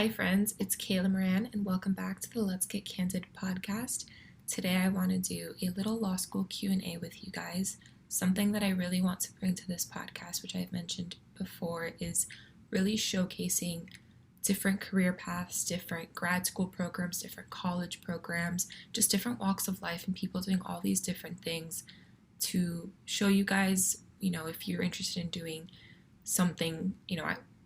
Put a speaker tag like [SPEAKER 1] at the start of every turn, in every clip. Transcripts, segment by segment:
[SPEAKER 1] Hi friends, it's Kayla Moran and welcome back to the Let's Get Candid podcast. Today I want to do a little law school Q&A with you guys. Something that I really want to bring to this podcast, which I've mentioned before, is really showcasing different career paths, different grad school programs, different college programs, just different walks of life and people doing all these different things to show you guys, if you're interested in doing something,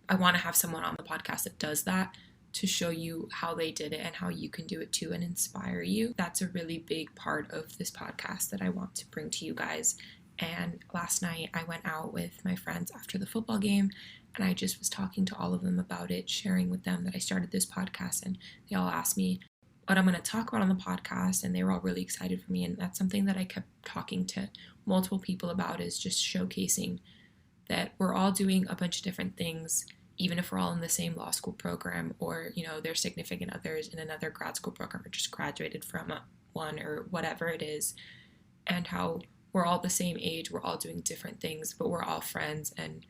[SPEAKER 1] I want to have someone on the podcast that does that to show you how they did it and how you can do it too and inspire you. That's a really big part of this podcast that I want to bring to you guys. And last night I went out with my friends after the football game and I just was talking to all of them about it, sharing with them that I started this podcast, and they all asked me what I'm going to talk about on the podcast, and they were all really excited for me. And that's something that I kept talking to multiple people about, is just showcasing that we're all doing a bunch of different things, even if we're all in the same law school program, or, their significant others in another grad school program or just graduated from one or whatever it is, and how we're all the same age, we're all doing different things, but we're all friends, and,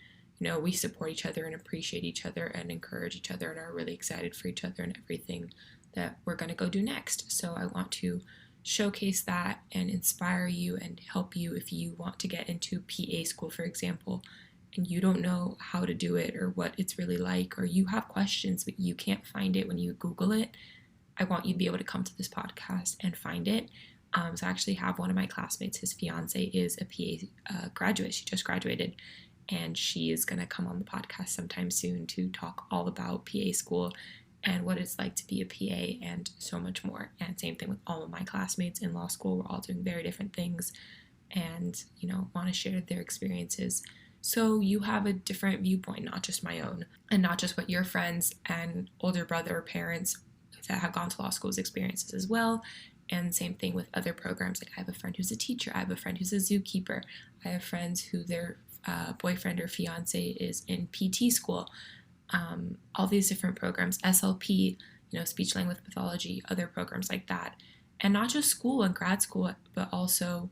[SPEAKER 1] we support each other and appreciate each other and encourage each other and are really excited for each other and everything that we're going to go do next. So I want to showcase that and inspire you and help you if you want to get into PA school, for example, and you don't know how to do it or what it's really like, or you have questions but you can't find it when you Google it. I want you to be able to come to this podcast and find it. So I actually have one of my classmates, his fiance is a PA graduate. She just graduated, and she is going to come on the podcast sometime soon to talk all about PA school and what it's like to be a PA and so much more. And same thing with all of my classmates in law school. We're all doing very different things and, want to share their experiences. So you have a different viewpoint, not just my own, and not just what your friends and older brother or parents that have gone to law school's experiences as well. And same thing with other programs. Like I have a friend who's a teacher. I have a friend who's a zookeeper. I have friends who their boyfriend or fiance is in PT school. All these different programs, SLP, speech language pathology, other programs like that. And not just school and grad school, but also,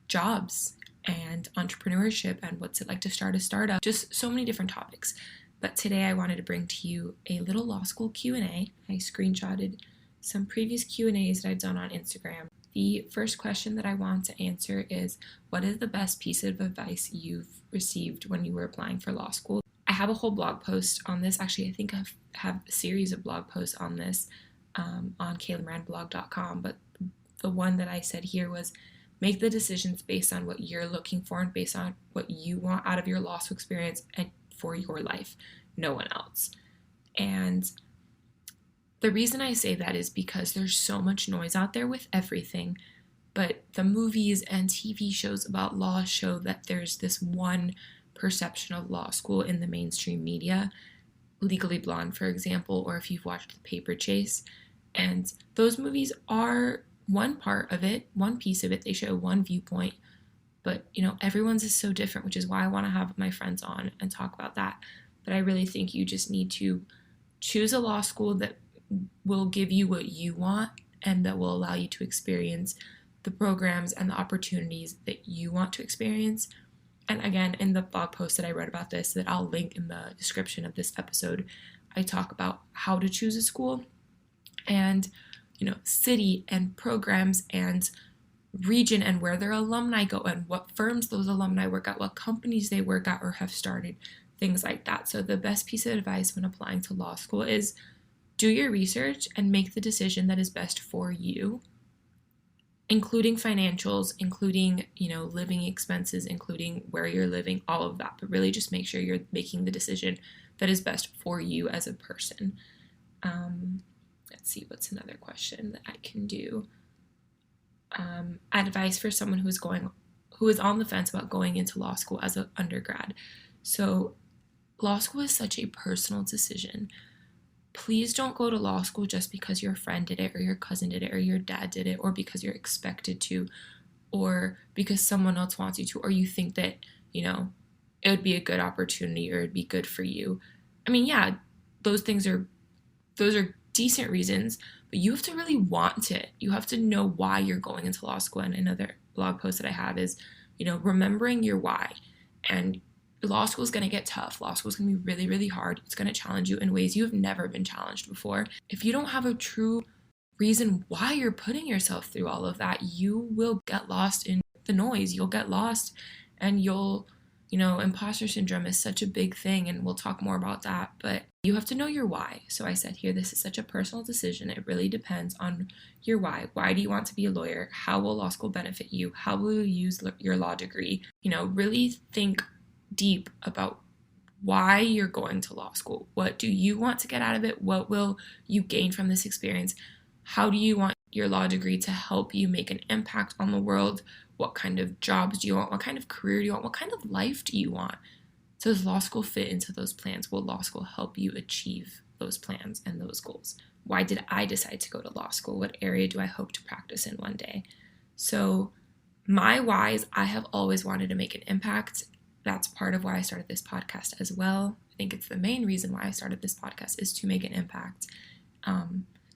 [SPEAKER 1] jobs and entrepreneurship and what's it like to start a startup, just so many different topics. But today I wanted to bring to you a little law school Q&A. I screenshotted some previous Q&As that I've done on Instagram. The first question that I want to answer is, what is the best piece of advice you've received when you were applying for law school? I have a whole blog post on this. Actually, I think I have a series of blog posts on this on kaylamoranblog.com, but the one that I said here was, make the decisions based on what you're looking for and based on what you want out of your law school experience and for your life, no one else. And the reason I say that is because there's so much noise out there with everything, but the movies and TV shows about law show that there's this one perception of law school in the mainstream media, Legally Blonde, for example, or if you've watched The Paper Chase. And those movies are one part of it, one piece of it. They show one viewpoint, but everyone's is so different, which is why I want to have my friends on and talk about that. But I really think you just need to choose a law school that will give you what you want and that will allow you to experience the programs and the opportunities that you want to experience. And again, in the blog post that I wrote about this, that I'll link in the description of this episode, I talk about how to choose a school and city and programs and region and where their alumni go and what firms those alumni work at, what companies they work at or have started, things like that. So the best piece of advice when applying to law school is do your research and make the decision that is best for you, including financials, including, living expenses, including where you're living, all of that. But really just make sure you're making the decision that is best for you as a person. Let's see, what's another question that I can do? Advice for someone who is on the fence about going into law school as an undergrad. So law school is such a personal decision. Please don't go to law school just because your friend did it or your cousin did it or your dad did it or because you're expected to or because someone else wants you to or you think that, it would be a good opportunity or it'd be good for you. I mean, yeah, those are decent reasons, but you have to really want it. You have to know why you're going into law school. And another blog post that I have is, remembering your why. And law school is going to get tough. Law school is going to be really, really hard. It's going to challenge you in ways you have never been challenged before. If you don't have a true reason why you're putting yourself through all of that, you will get lost in the noise. You'll get lost and imposter syndrome is such a big thing, and we'll talk more about that, but you have to know your why. So I said here, this is such a personal decision. It really depends on your why. Why do you want to be a lawyer? How will law school benefit you? How will you use your law degree? Really think deep about why you're going to law school. What do you want to get out of it? What will you gain from this experience? How do you want your law degree to help you make an impact on the world? What kind of jobs do you want? What kind of career do you want? What kind of life do you want? So does law school fit into those plans? Will law school help you achieve those plans and those goals? Why did I decide to go to law school? What area do I hope to practice in one day? So my why is I have always wanted to make an impact. That's part of why I started this podcast as well. I think it's the main reason why I started this podcast is to make an impact.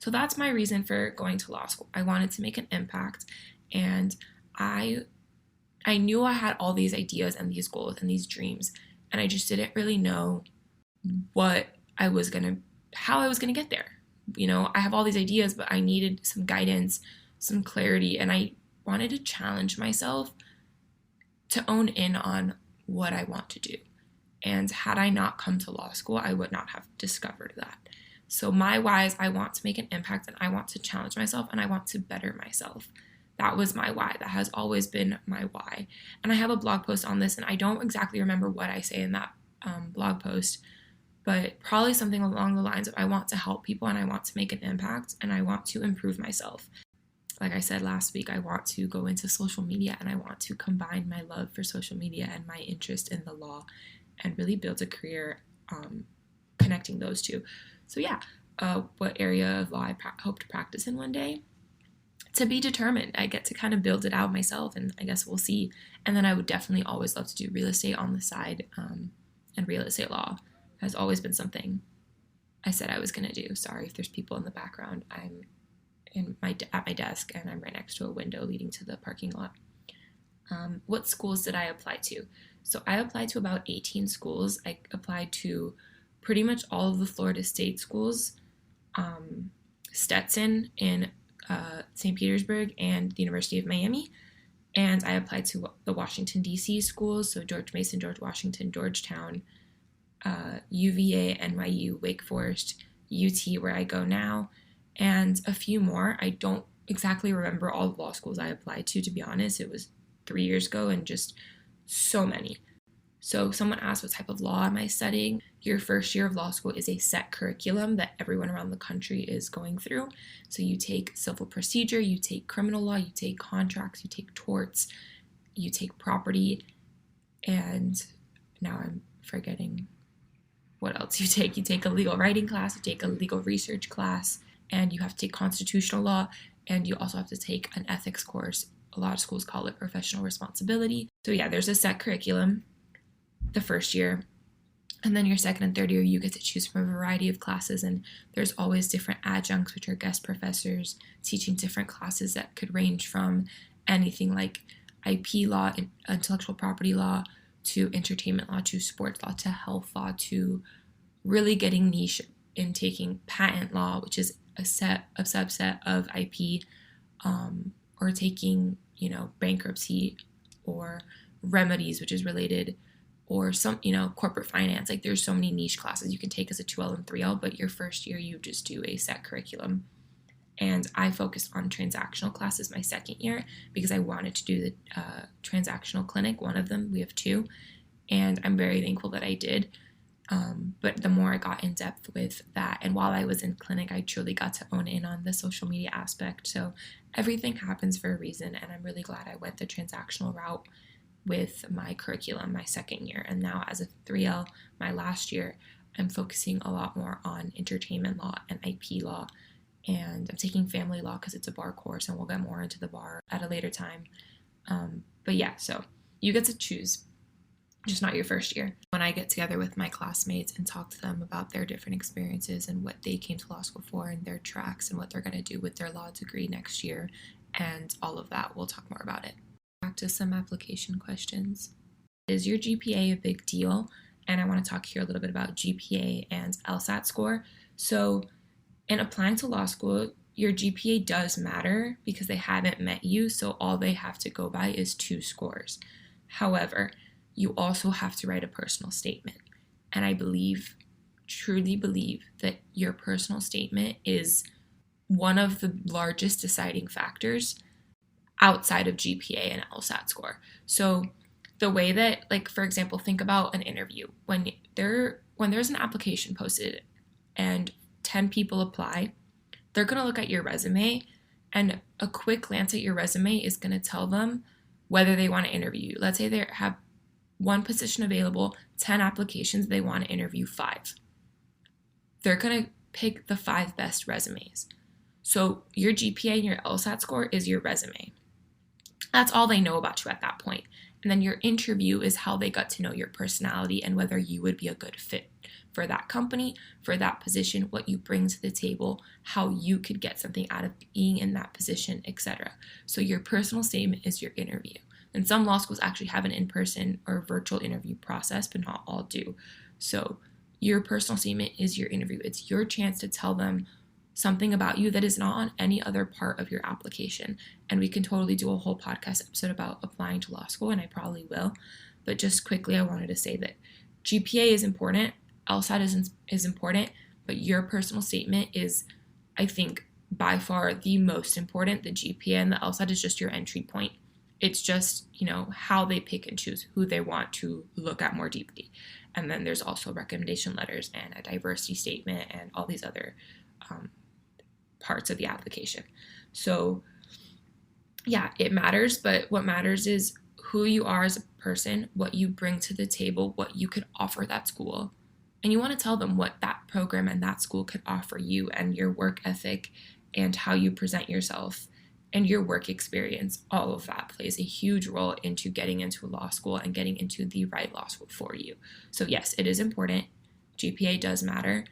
[SPEAKER 1] So that's my reason for going to law school. I wanted to make an impact, and I knew I had all these ideas and these goals and these dreams, and I just didn't really know how I was gonna get there. I have all these ideas, but I needed some guidance, some clarity, and I wanted to challenge myself to own in on what I want to do. And had I not come to law school, I would not have discovered that. So my why is I want to make an impact, and I want to challenge myself, and I want to better myself. That was my why. That has always been my why. And I have a blog post on this, and I don't exactly remember what I say in that blog post, but probably something along the lines of I want to help people, and I want to make an impact, and I want to improve myself. Like I said last week, I want to go into social media, and I want to combine my love for social media and my interest in the law and really build a career connecting those two. So yeah, what area of law I hope to practice in one day? To be determined. I get to kind of build it out myself, and I guess we'll see. And then I would definitely always love to do real estate on the side, and real estate law has always been something I said I was going to do. Sorry if there's people in the background. I'm at my desk, and I'm right next to a window leading to the parking lot. What schools did I apply to? So I applied to about 18 schools. I applied to pretty much all of the Florida State schools, Stetson in St. Petersburg, and the University of Miami. And I applied to the Washington, D.C. schools, so George Mason, George Washington, Georgetown, UVA, NYU, Wake Forest, UT, where I go now, and a few more. I don't exactly remember all the law schools I applied to be honest. It was 3 years ago, and just so many. So someone asked, what type of law am I studying? Your first year of law school is a set curriculum that everyone around the country is going through. So you take civil procedure, you take criminal law, you take contracts, you take torts, you take property, and now I'm forgetting what else you take. You take a legal writing class, you take a legal research class, and you have to take constitutional law, and you also have to take an ethics course. A lot of schools call it professional responsibility. So yeah, there's a set curriculum the first year, and then your second and third year you get to choose from a variety of classes, and there's always different adjuncts, which are guest professors teaching different classes that could range from anything like IP law, intellectual property law, to entertainment law, to sports law, to health law, to really getting niche in taking patent law, which is a subset of IP, or taking bankruptcy or remedies, which is related, or some, corporate finance. Like there's so many niche classes you can take as a 2L and 3L, but your first year you just do a set curriculum. And I focused on transactional classes my second year because I wanted to do the transactional clinic, one of them. We have two, and I'm very thankful that I did. But the more I got in depth with that, and while I was in clinic, I truly got to own in on the social media aspect. So everything happens for a reason, and I'm really glad I went the transactional route with my curriculum my second year. And now as a 3L, my last year, I'm focusing a lot more on entertainment law and IP law, and I'm taking family law because it's a bar course, and we'll get more into the bar at a later time. But yeah, so you get to choose, just not your first year. When I get together with my classmates and talk to them about their different experiences and what they came to law school for and their tracks and what they're going to do with their law degree next year and all of that, we'll talk more about it. Back to some application questions. Is your GPA a big deal? And I want to talk here a little bit about GPA and LSAT score. So in applying to law school, your GPA does matter because they haven't met you, so all they have to go by is 2 scores. However, you also have to write a personal statement. And I truly believe that your personal statement is one of the largest deciding factors outside of GPA and LSAT score. So the way that, like, for example, think about an interview. When there's an application posted and 10 people apply, they're going to look at your resume, and a quick glance at your resume is going to tell them whether they want to interview you. Let's say they have 1 position available, 10 applications, they want to interview 5. They're going to pick the 5 best resumes. So your GPA and your LSAT score is your resume. That's all they know about you at that point. And then your interview is how they got to know your personality and whether you would be a good fit for that company, for that position, what you bring to the table, how you could get something out of being in that position, etc. So your personal statement is your interview. And some law schools actually have an in-person or virtual interview process, but not all do. So your personal statement is your interview. It's your chance to tell them something about you that is not on any other part of your application. And we can totally do a whole podcast episode about applying to law school, and I probably will. But just quickly, I wanted to say that GPA is important, LSAT is important, but your personal statement is, I think, by far the most important. The GPA and the LSAT is just your entry point. It's just, how they pick and choose who they want to look at more deeply. And then there's also recommendation letters and a diversity statement and all these other parts of the application. So yeah, it matters, but what matters is who you are as a person, what you bring to the table, what you could offer that school. And you want to tell them what that program and that school could offer you, and your work ethic and how you present yourself and your work experience. All of that plays a huge role into getting into law school and getting into the right law school for you. So yes, it is important. GPA does matter.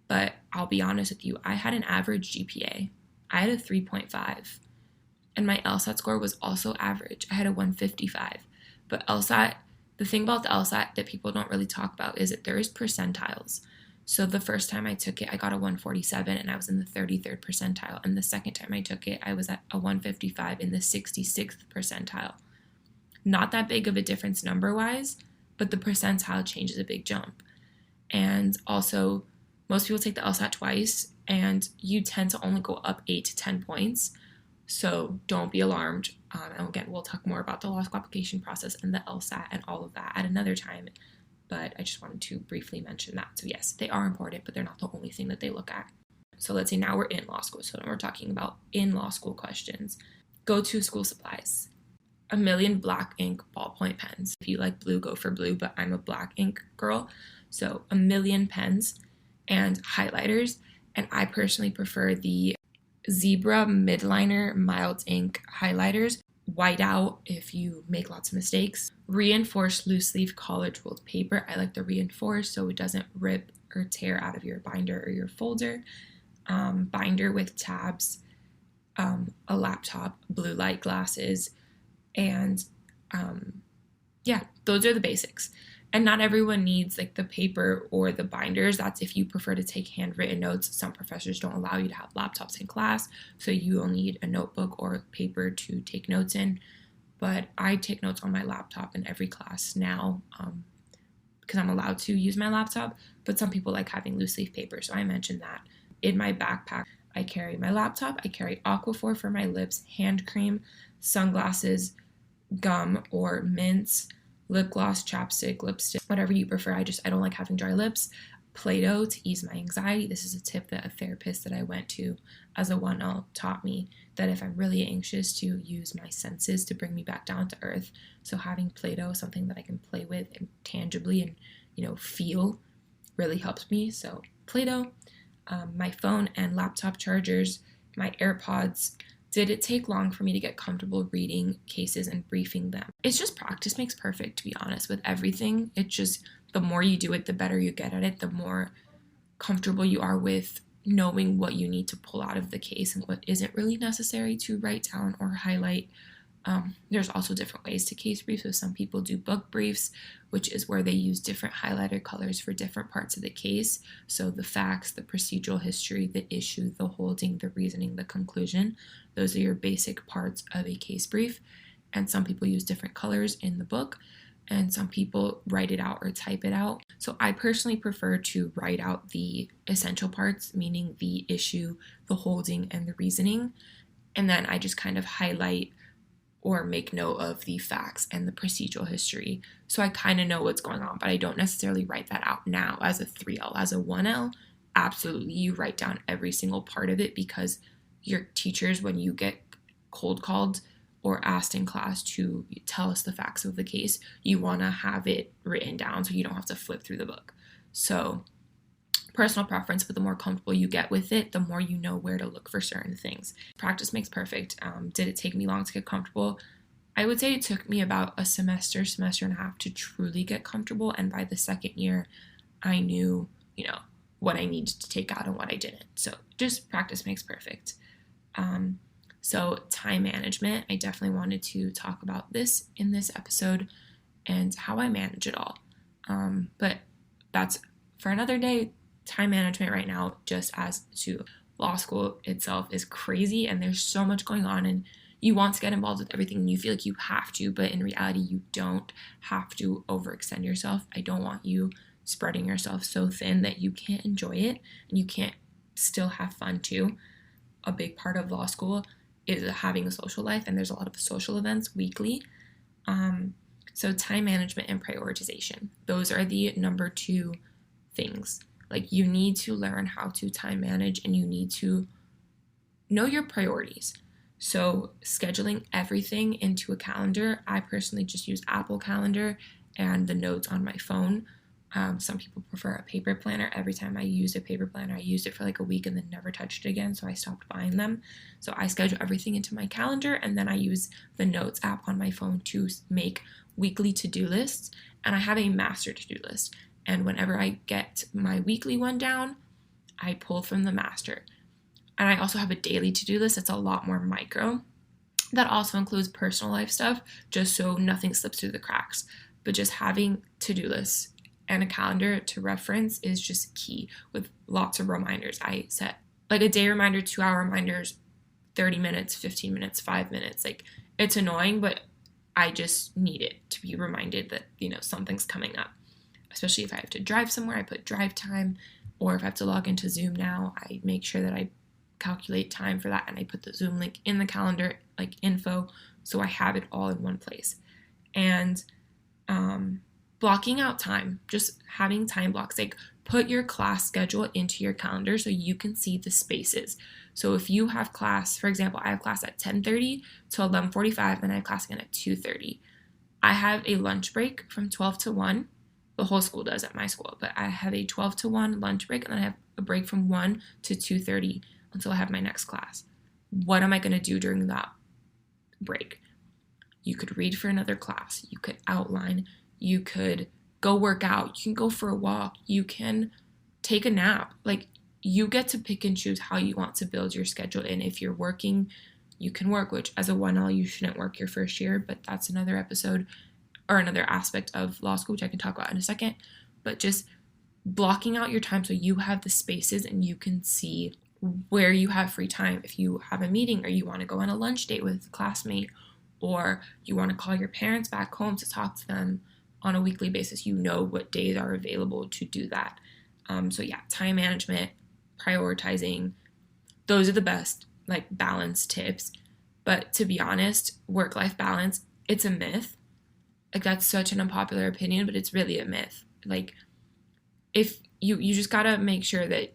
[SPEAKER 1] But I'll be honest with you, I had an average GPA. I had a 3.5. And my LSAT score was also average. I had a 155. But LSAT, the thing about the LSAT that people don't really talk about is that there is percentiles. So the first time I took it, I got a 147 and I was in the 33rd percentile. And the second time I took it, I was at a 155 in the 66th percentile. Not that big of a difference number-wise, but the percentile changes a big jump. And also, most people take the LSAT twice, and you tend to only go up 8 to 10 points. So don't be alarmed. And again, we'll talk more about the law school application process and the LSAT and all of that at another time. But I just wanted to briefly mention that. So yes, they are important, but they're not the only thing that they look at. So let's say now we're in law school. So now we're talking about in law school questions. Go to school supplies. 1 million black ink ballpoint pens. If you like blue, go for blue, but I'm a black ink girl. So 1 million pens and highlighters, and I personally prefer the Zebra Midliner Mild Ink highlighters. White out if you make lots of mistakes. Reinforced loose leaf college ruled paper. I like the reinforced so it doesn't rip or tear out of your binder or your folder. Binder with tabs, a laptop, blue light glasses, and those are the basics. And not everyone needs like the paper or the binders. That's if you prefer to take handwritten notes. Some professors don't allow you to have laptops in class, so you will need a notebook or paper to take notes in. But I take notes on my laptop in every class now because I'm allowed to use my laptop. But some people like having loose leaf paper, so I mentioned that. In my backpack, I carry my laptop. I carry Aquaphor for my lips, hand cream, sunglasses, gum or mints, lip gloss, chapstick, lipstick, whatever you prefer. I don't like having dry lips. Play-Doh to ease my anxiety. This is a tip that a therapist that I went to as a 1L taught me, that if I'm really anxious, to use my senses to bring me back down to earth. So having Play-Doh, something that I can play with and tangibly and feel, really helps me. So Play-Doh, my phone and laptop chargers, my AirPods. Did it take long for me to get comfortable reading cases and briefing them? It's just practice makes perfect, to be honest, with everything. It's just the more you do it, the better you get at it, the more comfortable you are with knowing what you need to pull out of the case and what isn't really necessary to write down or highlight. There's also different ways to case brief. So some people do book briefs, which is where they use different highlighter colors for different parts of the case. So the facts, the procedural history, the issue, the holding, the reasoning, the conclusion. Those are your basic parts of a case brief. And some people use different colors in the book, and some people write it out or type it out. So I personally prefer to write out the essential parts, meaning the issue, the holding, and the reasoning. And then I just kind of highlight or make note of the facts and the procedural history. So I kind of know what's going on, but I don't necessarily write that out now as a 3L. As a 1L, absolutely, you write down every single part of it, because your teachers, when you get cold called or asked in class to tell us the facts of the case, you want to have it written down so you don't have to flip through the book. So personal preference, but the more comfortable you get with it, the more you know where to look for certain things. Practice makes perfect. Did it take me long to get comfortable? I would say it took me about a semester and a half to truly get comfortable. And by the second year, I knew, what I needed to take out and what I didn't. So just practice makes perfect. So time management, I definitely wanted to talk about this in this episode and how I manage it all. But that's for another day. Time management right now, just as to law school itself, is crazy, and there's so much going on, and you want to get involved with everything, and you feel like you have to, but in reality, you don't have to overextend yourself. I don't want you spreading yourself so thin that you can't enjoy it and you can't still have fun too. A big part of law school is having a social life, and there's a lot of social events weekly. So time management and prioritization, those are the number 2 things. Like, you need to learn how to time manage, and you need to know your priorities. So scheduling everything into a calendar, I personally just use Apple Calendar and the notes on my phone. Some people prefer a paper planner. Every time I use a paper planner, I used it for like a week and then never touched it again, so I stopped buying them. So I schedule everything into my calendar, and then I use the notes app on my phone to make weekly to-do lists, and I have a master to-do list. And whenever I get my weekly one down, I pull from the master. And I also have a daily to-do list that's a lot more micro. That also includes personal life stuff, just so nothing slips through the cracks. But just having to-do lists and a calendar to reference is just key, with lots of reminders. I set like a day reminder, 2-hour reminders, 30 minutes, 15 minutes, 5 minutes. Like, it's annoying, but I just need it to be reminded that, something's coming up. Especially if I have to drive somewhere, I put drive time, or if I have to log into Zoom now, I make sure that I calculate time for that, and I put the Zoom link in the calendar, like info, so I have it all in one place. And blocking out time, just having time blocks, like put your class schedule into your calendar so you can see the spaces. So if you have class, for example, I have class at 10:30 to 11:45, and I have class again at 2:30. I have a lunch break from 12 to 1. The whole school does at my school, but I have a 12 to 1 lunch break, and then I have a break from 1 to 2:30 until I have my next class. What am I going to do during that break? You could read for another class. You could outline. You could go work out. You can go for a walk. You can take a nap. Like, you get to pick and choose how you want to build your schedule in. If you're working, you can work, which as a 1L, you shouldn't work your first year, but that's another episode or another aspect of law school, which I can talk about in a second. But just blocking out your time so you have the spaces and you can see where you have free time. If you have a meeting, or you want to go on a lunch date with a classmate, or you want to call your parents back home to talk to them on a weekly basis, you know what days are available to do that. So yeah, time management, prioritizing, those are the best like balance tips. But to be honest, work-life balance, it's a myth. Like, that's such an unpopular opinion, but it's really a myth. Like, if you just gotta make sure that,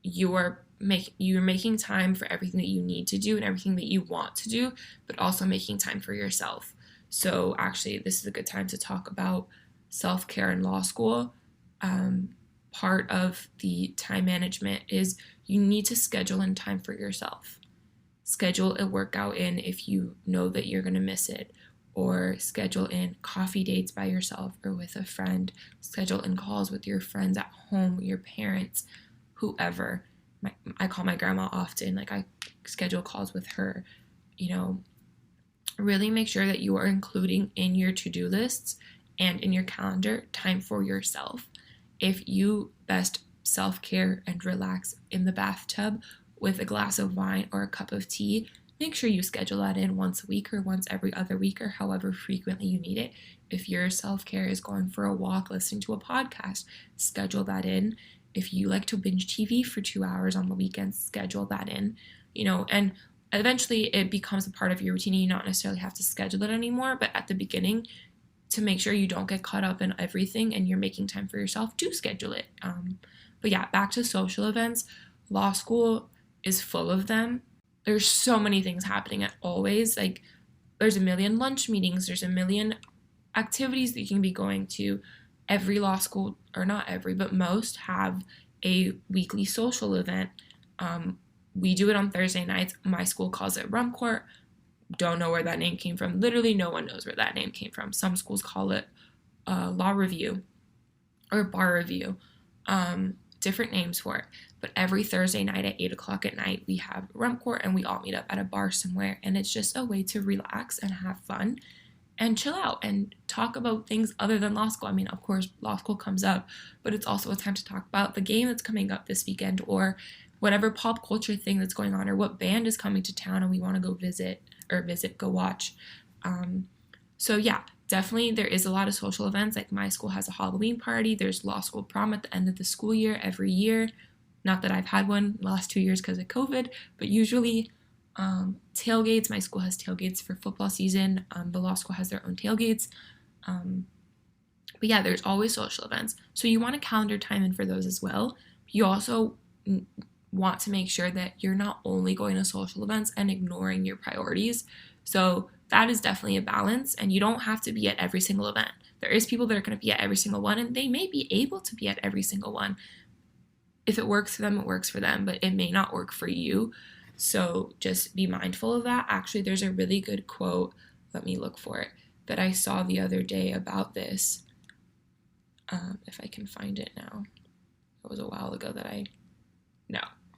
[SPEAKER 1] you're making time for everything that you need to do and everything that you want to do, but also making time for yourself. So actually, this is a good time to talk about self-care in law school. Part of the time management is you need to schedule in time for yourself. Schedule a workout in if you know that you're going to miss it, or schedule in coffee dates by yourself or with a friend. Schedule in calls with your friends at home, your parents, whoever. I call my grandma often. Like, I schedule calls with her. really make sure that you are including in your to-do lists and in your calendar time for yourself. If you best self-care and relax in the bathtub with a glass of wine or a cup of tea, make sure you schedule that in once a week or once every other week or however frequently you need it. If your self-care is going for a walk, listening to a podcast, schedule that in. If you like to binge TV for 2 hours on the weekends, schedule that in, and eventually it becomes a part of your routine. You don't necessarily have to schedule it anymore, but at the beginning, to make sure you don't get caught up in everything and you're making time for yourself, do schedule it. But yeah, back to social events. Law school is full of them. There's so many things happening at always. Like, there's a million lunch meetings, there's a million activities that you can be going to. Every law school, or not every, but most have a weekly social event. We do it on Thursday nights. My school calls it Rum Court. Don't know where that name came from. Literally no one knows where that name came from. Some schools call it law review or bar review. Different names for it. But every Thursday night at 8 o'clock at night, we have Rum Court and we all meet up at a bar somewhere. And it's just a way to relax and have fun and chill out and talk about things other than law school. I mean, of course, law school comes up, but it's also a time to talk about the game that's coming up this weekend or whatever pop culture thing that's going on or what band is coming to town and we want to go watch. So yeah, definitely there is a lot of social events. Like my school has a Halloween party. There's law school prom at the end of the school year every year. Not that I've had one the last 2 years because of COVID, but usually tailgates. My school has tailgates for football season. The law school has their own tailgates. But yeah, there's always social events. So you want to calendar time in for those as well. You also want to make sure that you're not only going to social events and ignoring your priorities. So that is definitely a balance, and you don't have to be at every single event. There is people that are going to be at every single one, and they may be able to be at every single one. If it works for them, it works for them, but it may not work for you. So just be mindful of that. Actually, there's a really good quote, let me look for it, that I saw the other day about this. If I can find it now. It was a while ago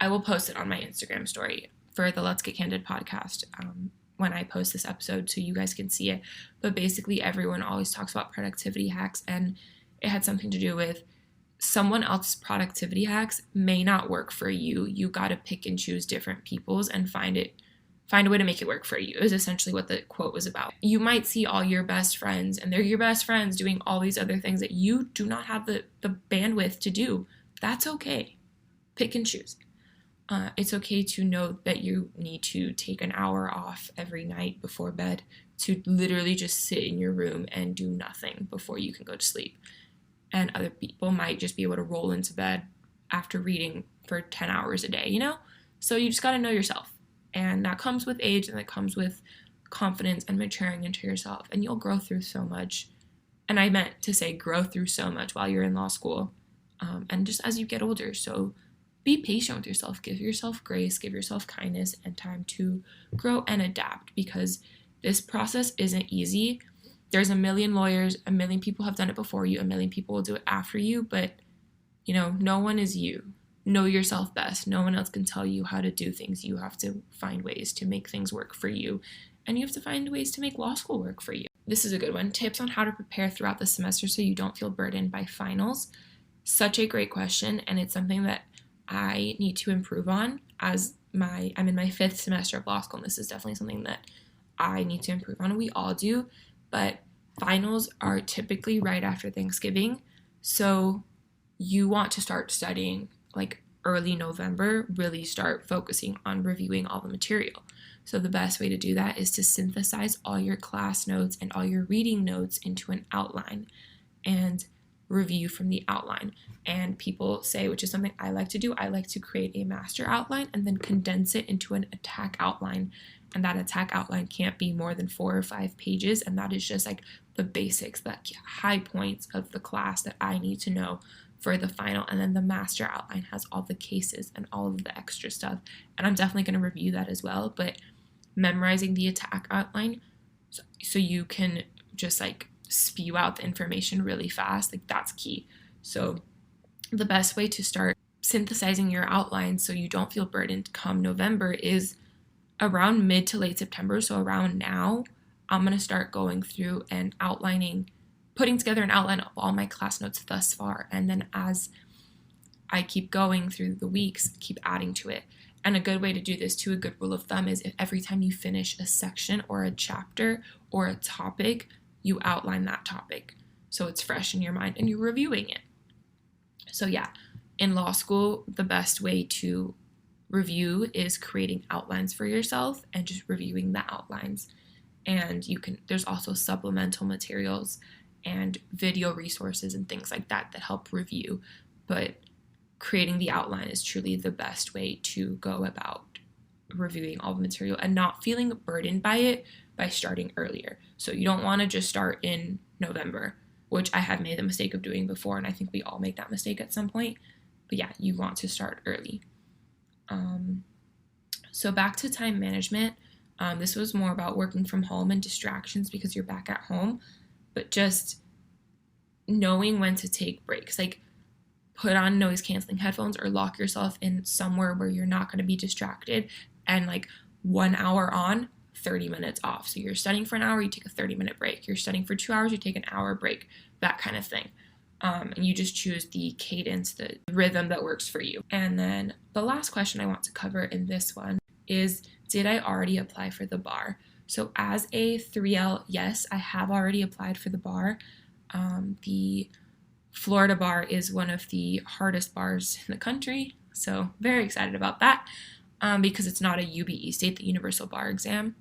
[SPEAKER 1] I will post it on my Instagram story for the Let's Get Candid podcast when I post this episode so you guys can see it. But basically everyone always talks about productivity hacks, and it had something to do with someone else's productivity hacks may not work for you. You got to pick and choose different people's and find a way to make it work for you, is essentially what the quote was about. You might see all your best friends, and they're your best friends doing all these other things that you do not have the bandwidth to do. That's okay. Pick and choose. It's okay to know that you need to take an hour off every night before bed to literally just sit in your room and do nothing before you can go to sleep. And other people might just be able to roll into bed after reading for 10 hours a day, So you just got to know yourself. And that comes with age, and that comes with confidence and maturing into yourself. And you'll grow through so much. And I meant to say grow through so much while you're in law school. And just as you get older. So be patient with yourself. Give yourself grace, give yourself kindness and time to grow and adapt, because this process isn't easy. There's a million lawyers, a million people have done it before you, a million people will do it after you, but no one is you. Know yourself best. No one else can tell you how to do things. You have to find ways to make things work for you, and you have to find ways to make law school work for you. This is a good one. Tips on how to prepare throughout the semester so you don't feel burdened by finals. Such a great question, and it's something that I need to improve on I'm in my 5th semester of law school, and this is definitely something that I need to improve on. We all do, but finals are typically right after Thanksgiving, so you want to start studying like early November, really start focusing on reviewing all the material. So the best way to do that is to synthesize all your class notes and all your reading notes into an outline and review from the outline. And people say, which is something I like to do, I like to create a master outline and then condense it into an attack outline. And that attack outline can't be more than 4 or 5 pages. And that is just like the basics, the high points of the class that I need to know for the final. And then the master outline has all the cases and all of the extra stuff. And I'm definitely going to review that as well. But memorizing the attack outline so you can just like spew out the information really fast, like that's key. So the best way to start synthesizing your outline so you don't feel burdened come November is around mid to late September. So around now, I'm going to start going through and putting together an outline of all my class notes thus far. And then as I keep going through the weeks, keep adding to it. And a good way to do this too, a good rule of thumb, is if every time you finish a section or a chapter or a topic, you outline that topic. So it's fresh in your mind and you're reviewing it. So yeah, in law school, the best way to review is creating outlines for yourself and just reviewing the outlines. And there's also supplemental materials and video resources and things like that that help review. But creating the outline is truly the best way to go about reviewing all the material and not feeling burdened by it by starting earlier. So you don't want to just start in November, which I have made the mistake of doing before, and I think we all make that mistake at some point. But yeah, you want to start early. So back to time management. This was more about working from home and distractions because you're back at home, but just knowing when to take breaks. Like, put on noise canceling headphones or lock yourself in somewhere where you're not going to be distracted, and like 1 hour on, 30 minutes off. So you're studying for an hour, you take a 30-minute break. You're studying for 2 hours, you take an hour break, that kind of thing. And you just choose the cadence, the rhythm that works for you. And then the last question I want to cover in this one is, did I already apply for the bar? So as a 3L, yes, I have already applied for the bar. The Florida bar is one of the hardest bars in the country, so very excited about that because it's not a UBE state, the Universal Bar Exam.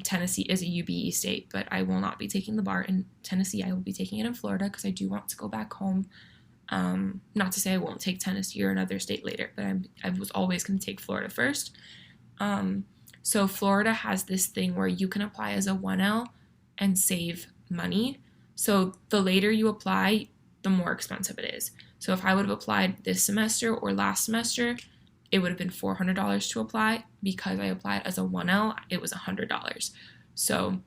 [SPEAKER 1] Tennessee is a UBE state, but I will not be taking the bar in Tennessee. I will be taking it in Florida because I do want to go back home. Not to say I won't take Tennessee or another state later, but I was always going to take Florida first. So Florida has this thing where you can apply as a 1L and save money. So the later you apply, the more expensive it is. So if I would have applied this semester or last semester, it would have been $400 to apply. Because I applied as a 1L, it was $100. So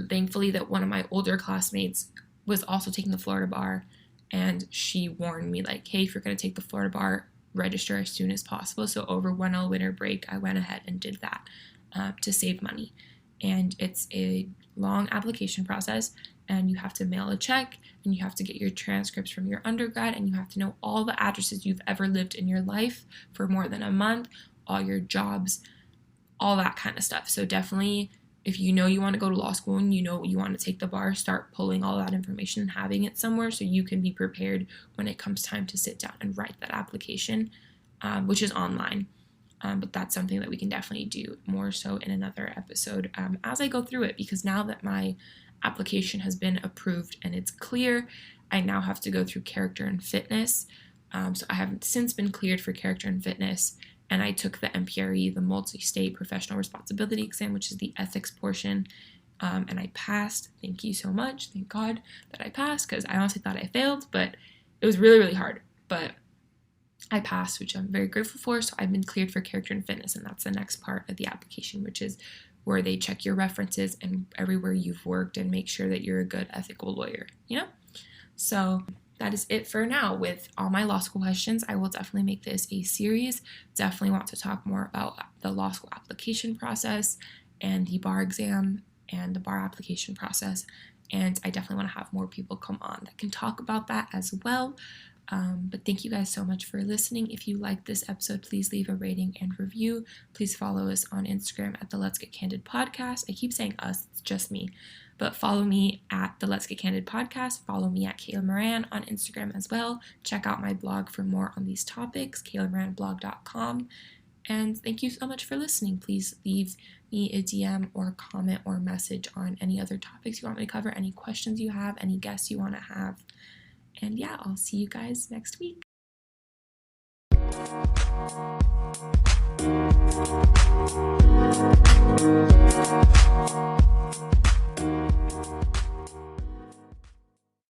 [SPEAKER 1] thankfully that one of my older classmates was also taking the Florida bar, and she warned me like, hey, if you're going to take the Florida bar, register as soon as possible. So over 1L winter break, I went ahead and did that to save money. And it's a long application process, and you have to mail a check, and you have to get your transcripts from your undergrad, and you have to know all the addresses you've ever lived in your life for more than a month, all your jobs, all that kind of stuff. So definitely, if you know you want to go to law school and you know you want to take the bar, start pulling all that information and having it somewhere so you can be prepared when it comes time to sit down and write that application, which is online. But that's something that we can definitely do more so in another episode as I go through it, because now that my application has been approved and it's clear, I now have to go through character and fitness. So I have since been cleared for character and fitness, and I took the MPRE, the multi-state professional responsibility exam, which is the ethics portion, and I passed. Thank you so much. Thank God that I passed, because I honestly thought I failed, but it was really, really hard. But I passed, which I'm very grateful for. So I've been cleared for character and fitness, and that's the next part of the application, which is where they check your references and everywhere you've worked and make sure that you're a good ethical lawyer, you know? So that is it for now with all my law school questions. I will definitely make this a series. Definitely want to talk more about the law school application process and the bar exam and the bar application process. And I definitely want to have more people come on that can talk about that as well. But thank you guys so much for listening. If you like this episode, please leave a rating and review. Please follow us on Instagram at the Let's Get Candid podcast. I keep saying us, it's just me. But follow me at the Let's Get Candid podcast. Follow me at Kayla Moran on Instagram as well. Check out my blog for more on these topics, kaylamoranblog.com. And thank you so much for listening. Please leave me a DM or comment or message on any other topics you want me to cover, any questions you have, any guests you want to have. And yeah, I'll see you guys next week.